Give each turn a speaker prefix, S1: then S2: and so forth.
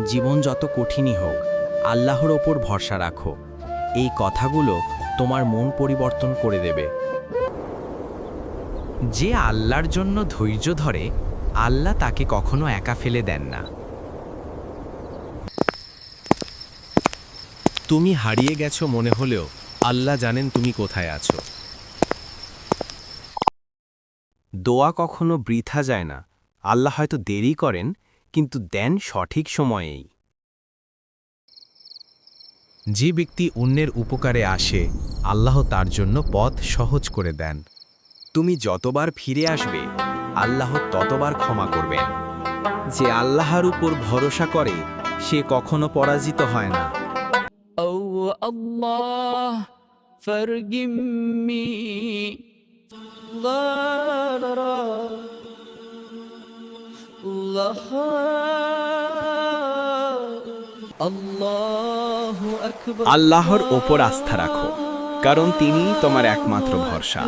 S1: জীবন যত কঠিনই হোক, আল্লাহর ওপর ভরসা রাখো। এই কথাগুলো তোমার মন পরিবর্তন করে দেবে। যে আল্লাহর জন্য ধৈর্য ধরে, আল্লাহ তাকে কখনো একা ফেলে দেন না। তুমি হারিয়ে গেছো মনে হলেও আল্লাহ জানেন তুমি কোথায় আছো। দোয়া কখনো বৃথা যায় না। আল্লাহ হয়তো দেরি করেন, কিন্তু দেন সঠিক সময়েই। যে ব্যক্তি অন্যের উপকারে আসে, আল্লাহ তার জন্য পথ সহজ করে দেন। তুমি যতবার ফিরে আসবে, আল্লাহ ততবার ক্ষমা করবেন। যে আল্লাহর উপর ভরসা করে, সে কখনো পরাজিত হয় না।
S2: Oh Allah, forgive me. Allah, Allahu Akbar.
S1: আল্লাহর ওপর আস্থা রাখো, কারণ তিনিই তোমার একমাত্র ভরসা।